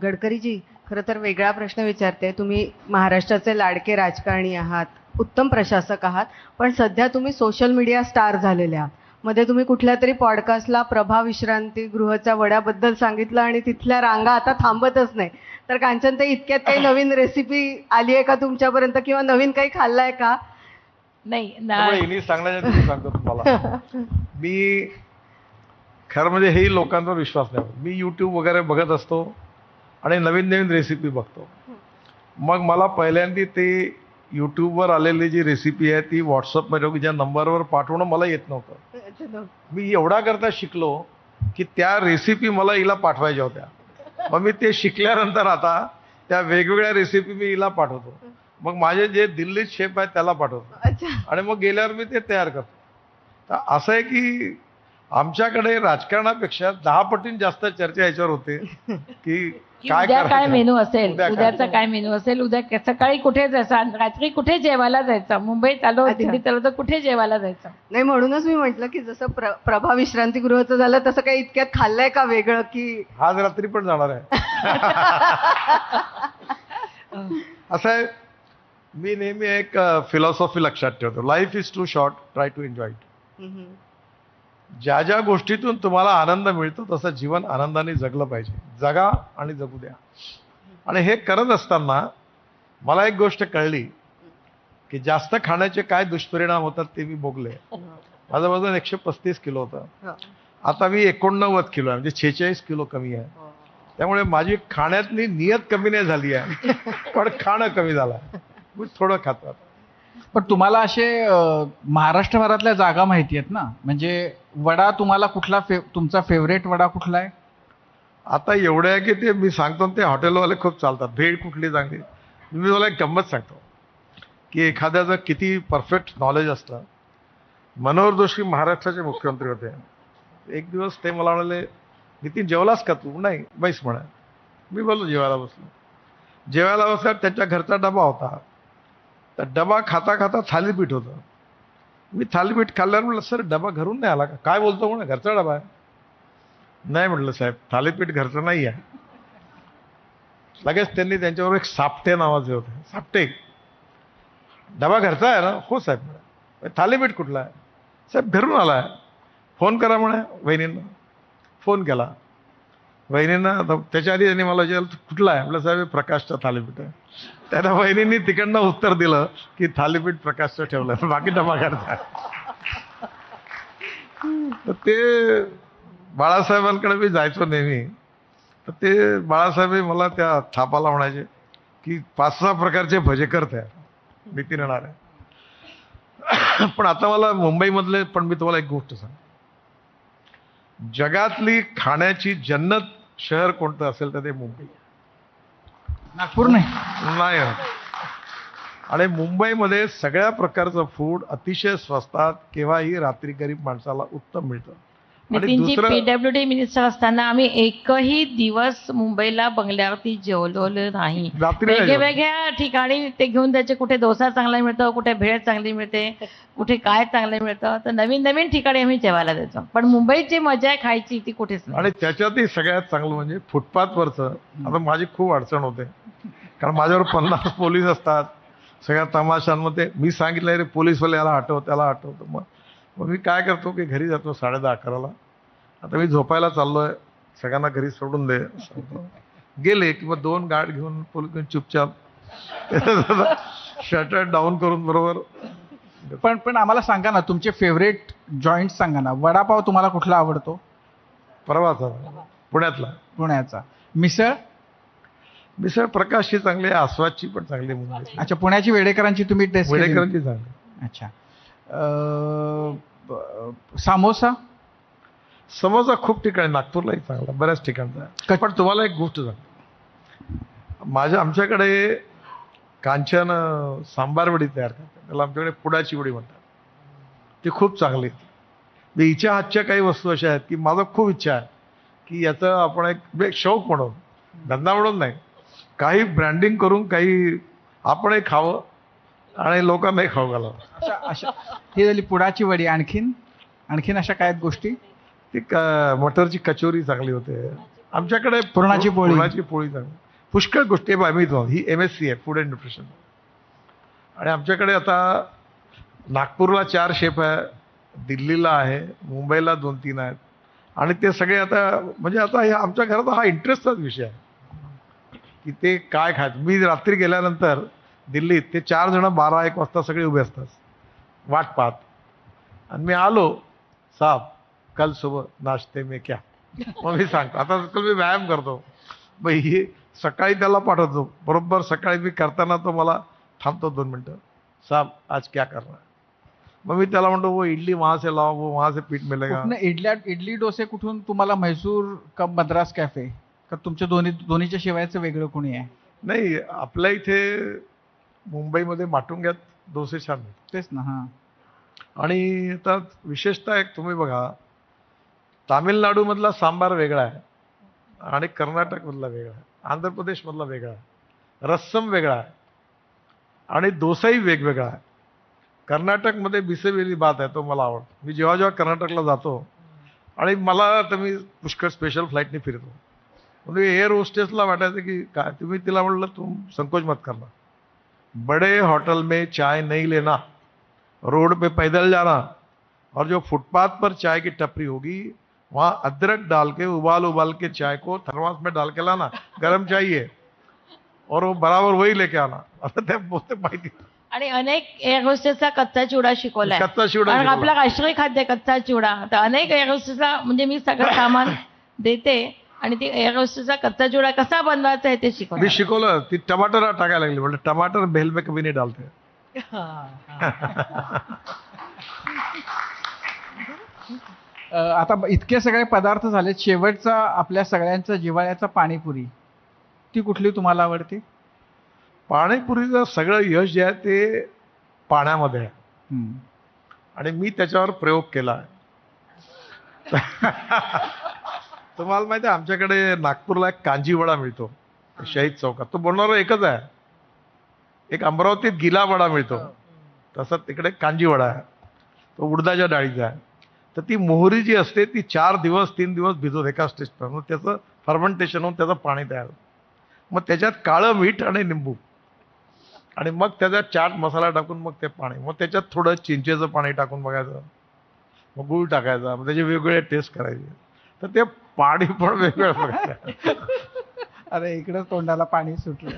गडकरीजी, खरं तर वेगळा प्रश्न विचारते. तुम्ही महाराष्ट्राचे लाडके राजकारणी आहात, उत्तम प्रशासक आहात, पण सध्या तुम्ही सोशल मीडिया स्टार झालेले आहात. मध्ये तुम्ही कुठल्या तरी पॉडकास्टला प्रभा विश्रांतीगृहाच्या वड्याबद्दल सांगितलं आणि तिथल्या रांगा आता थांबतच नाही. तर कांचन, ते इतक्यात काही नवीन रेसिपी आली आहे का तुमच्यापर्यंत, किंवा नवीन काही खाल्लंय का? नाही हिने सांगण्याच्या आधी सांगतो तुम्हाला. मी खरं म्हणजे हेही लोकांचा विश्वास नाही. मी यूट्यूब वगैरे बघत असतो आणि नवीन नवीन रेसिपी बघतो. मग मला पहिल्यांदा ते यूट्यूबवर आलेली जी रेसिपी आहे ती व्हॉट्सअपमध्ये ज्या नंबरवर पाठवणं मला येत नव्हतं. मी एवढा करता शिकलो की त्या रेसिपी मला हिला पाठवायच्या होत्या. मग मी ते शिकल्यानंतर आता त्या वेगवेगळ्या रेसिपी मी हिला पाठवतो. मग माझे जे दिल्लीत शेफ आहेत त्याला पाठवतो आणि मग गेल्यावर मी ते तयार करतो. तर असं आहे की आमच्याकडे राजकारणापेक्षा 10 पटीने जास्त चर्चा याच्यावर होते की उद्या काय मेनू असेल, उद्याचा काय मेनू असेल, उद्या सकाळी कुठे जायचं, रात्री कुठे जेवायला जायचं, मुंबईत आलो दिल्लीत आलो तर कुठे जेवायला जायचं. नाही, म्हणूनच मी म्हटलं की जसं प्रभा विश्रांतीगृहाचं झालं तसं काही इतक्यात खाल्लंय का वेगळं, की आज रात्री पण जाणार आहे. असं आहे, मी नेहमी एक फिलॉसॉफी लक्षात ठेवतो. Life is too short, try to enjoy it. ज्या ज्या गोष्टीतून तुम्हाला आनंद मिळतो तसं जीवन आनंदाने जगलं पाहिजे. जगा आणि जगू द्या. आणि हे करत असताना मला एक गोष्ट कळली की जास्त खाण्याचे काय दुष्परिणाम होतात ते मी भोगले. माझं वजन 135 किलो होतं. आता मी 89 किलो आहे, म्हणजे 46 किलो कमी आहे. त्यामुळे माझी खाण्यातली नियत कमी नाही झाली आहे, पण खाणं कमी झालं आहे. मी थोडं खातो आता. पण तुम्हाला असे महाराष्ट्रभरातल्या जागा माहिती आहेत ना, म्हणजे वडा तुम्हाला कुठला तुमचा फेवरेट वडा कुठला आहे? आता एवढं आहे की ते मी सांगतो ते हॉटेलवाले खूप चालतात. भेळ कुठली चांगली. मी मला एक गंमत सांगतो की एखाद्याचं किती परफेक्ट नॉलेज असतं. मनोहर जोशी महाराष्ट्राचे मुख्यमंत्री होते. एक दिवस ते मला म्हणाले, नितीन जेवलास का तू? नाही, बैस म्हणा. मी बोललो जेवायला बसलो. जेवायला बसल्यावर त्यांच्या घरचा डबा होता. तर डबा खाता खाता थालीपीठ होतं. मी थालीपीठ खाल्ल्यावर म्हटलं, सर डबा घरून नाही आला का? काय बोलतो म्हणा, घरचा डबा आहे. नाही म्हटलं साहेब, थालीपीठ घरचं नाही आहे. लगेच त्यांनी त्यांच्यावर एक सापटे नावाचे होते. सापटे, डबा घरचा आहे ना? हो साहेब. म्हणा थालीपीठ कुठला आहे? साहेब घरून आला आहे. फोन करा म्हणे वहिनींना. फोन केला वहिनींना. त्याच्या आधी त्यांनी मला विचारलं कुठला आहे? म्हटलं साहेब प्रकाशचा थालीपीठ आहे. त्याला वहिनींनी तिकडनं उत्तर दिलं की थालीपीठ प्रकाशचं ठेवलं, बाकी डबा घरचा. तर ते बाळासाहेबांकडे मी जायचो नेहमी. तर ते बाळासाहेब मला त्या थापाला म्हणायचे की 5-6 प्रकारचे भजे करते नितीन येणार आहे. पण आता मला मुंबईमधले, पण मी तुम्हाला एक गोष्ट सांग, जगातली खाण्याची जन्नत शहर कोणतं असेल तर ते मुंबई. नागपूर नाही. आणि मुंबईमध्ये सगळ्या प्रकारचं फूड अतिशय स्वस्तात, केव्हाही रात्री गरीब माणसाला उत्तम मिळतं. नितीनजी, PWD मिनिस्टर असताना आम्ही एकही दिवस मुंबईला बंगल्यावरती जेवलो नाही. वेगवेगळ्या ठिकाणी ते घेऊन जायचे. कुठे डोसा चांगला मिळतो, कुठे भेळ चांगली मिळते, कुठे काय चांगलं मिळतं. तर नवीन नवीन ठिकाणी आम्ही जेवायला जायचो. पण मुंबईत जी मजा आहे खायची ती कुठेच नाही. आणि त्याच्यातही सगळ्यात चांगलं म्हणजे फुटपाथवरचं. आता माझी खूप अडचण होते, कारण माझ्यावर 50 पोलीस असतात सगळ्या तमाशांमध्ये. मी सांगितलं रे पोलीसवाले याला हटव त्याला हटवतो. मग मी काय करतो की घरी जातो 10:30-11ला. आता मी झोपायला चाललोय, सगळ्यांना घरी सोडून दे. गेले किंवा 2 गार्ड घेऊन पोलीस घेऊन चुपचाप शटर डाऊन करून बरोबर. पण आम्हाला सांगा ना, तुमचे फेवरेट जॉईंट सांगा ना. वडापाव तुम्हाला कुठला आवडतो? परवाचा पुण्यातला. पुण्याचा. मिसळ प्रकाशची चांगली आहे, आस्वादची पण चांगली मुंबई. अच्छा, पुण्याची वेडेकरांची तुम्ही टेस्ट? वेडेकरांची चांगली. अच्छा. समोसा खूप ठिकाणी, नागपूरलाही चांगला, बऱ्याच ठिकाणचा आहे. पण तुम्हाला एक गोष्ट सांग, आमच्याकडे कांचन सांबार वडी तयार करतात. त्याला आमच्याकडे पुडाची वडी म्हणतात. ती खूप चांगली. हिच्या हातच्या काही वस्तू अशा आहेत की माझं खूप इच्छा आहे की याचं आपण एक शौक म्हणून, धंदा म्हणून नाही, काही ब्रँडिंग करून काही आपणही खावं आणि लोकांनाही खाऊ घालावं. अशा ही झाली पुडाची वडी. आणखीन अशा काय गोष्टी? ती मटरची कचोरी चांगली होते. आमच्याकडे पुरणाची पोळी. पुरणाची पोळी चांगली. पुष्कळ गोष्टी मी ही MSc आहे, फूड अँड न्यूट्रिशन. आणि आमच्याकडे आता नागपूरला 4 शेफ आहे, दिल्लीला आहे, मुंबईला 2-3 आहेत. आणि ते सगळे आता म्हणजे आता आमच्या घरात हा इंटरेस्टचाच विषय आहे की ते काय खायचं. मी रात्री गेल्यानंतर दिल्लीत ते 4 जण 12-1 वाजता सगळे उभे असतात वाट पाहत. आणि मी आलो, साहब कल सुबह नाश्ते में क्या. मग मी सांगतो आता मी व्यायाम करतो, मग ही सकाळी त्याला पाठवतो. बरोबर सकाळी मी करताना तो मला थांबतो 2 मिनटं, साहब आज क्या करना. मग मी त्याला म्हणतो वो इडली वहाँ से लाओ, वो वहाँ से पीठ मिलेगा. कुठनं इडली डोसे कुठून तुम्हाला, म्हैसूर का मद्रास कॅफे का तुमच्या दोन्हीच्या शिवायचं वेगळं कोणी आहे? नाही, आपल्या इथे मुंबईमध्ये माटुंग्यात डोसे छान मिळतात. तेच ना. हां. आणि आता विशेषतः एक तुम्ही बघा, तामिळनाडूमधला सांबार वेगळा आहे आणि कर्नाटकमधला वेगळा आहे, आंध्र प्रदेशमधला वेगळा आहे, रस्सम वेगळा आहे आणि डोसाही वेगवेगळा आहे. कर्नाटकमध्ये बिसेवेली भात आहे, तो मला आवडतो. मी जेव्हा जेव्हा कर्नाटकला जातो आणि मला तर मी पुष्कळ स्पेशल फ्लाईटने फिरतो, म्हणजे एअर होस्टेसला वाटायचं की काय. तुम्ही तिला म्हटलं तुम संकोच मत करना, बड़े होटल में चाय नहीं लेना, रोड पे पैदल जाना, और जो फुटपाथ पर चाय की टपरी होगी वहाँ अदरक डाल के उबाल के चाय को थर्मास में डाल के लाना, गर्म चाहिए, और वो बराबर वही लेके आना. आता ते बोलते माहिती आणि अनेक एअर होस्टेसचा कच्चा चिवडा शिकवलाय. कच्चा चिवडा कारण शिकवला. आपला राष्ट्रीय खाद्य कच्चा चिवडा. तर अनेक एअर होस्टेसला म्हणजे मी सगळं सामान देते आणि ती एअर होस्टेसचा कच्चा चिवडा कसा बनवायचा आहे ते मी शिकवते. शिकवलं. ती टमाटर टाकायला लागली, म्हणजे टमाटर भेल में कभी नहीं डालते. आता इतके सगळे पदार्थ झाले, शेवटचा आपल्या सगळ्यांचा जिव्हाळ्याचा पाणीपुरी, ती कुठली तुम्हाला आवडते? पाणीपुरीचं सगळं यश जे आहे ते पाण्यामध्ये आहे. हम्म. आणि मी त्याच्यावर प्रयोग केला आहे. तुम्हाला माहिती आहे, आमच्याकडे नागपूरला एक कांजी वडा मिळतो शहीद चौकात. तो बनवणारा एकच आहे. एक अमरावतीत गिला वडा मिळतो, तसं तिकडे कांजी वडा आहे. तो उडदाच्या डाळीचा आहे. तर ती मोहरी जी असते ती 4 दिवस 3 दिवस भिजवत एका स्टेजवर, मग त्याचं फर्मेंटेशन होऊन त्याचं पाणी तयार होतं. मग त्याच्यात काळं मीठ आणि निंबू आणि मग त्याच्यात चाट मसाला टाकून मग ते पाणी, मग त्याच्यात थोडं चिंचेचं पाणी टाकून बघायचं, मग गूळ टाकायचा, मग त्याचे वेगवेगळे टेस्ट करायचे. तर ते पाणी पण वेगवेगळं बघायचं. अरे इकडं तोंडाला पाणी सुटलं.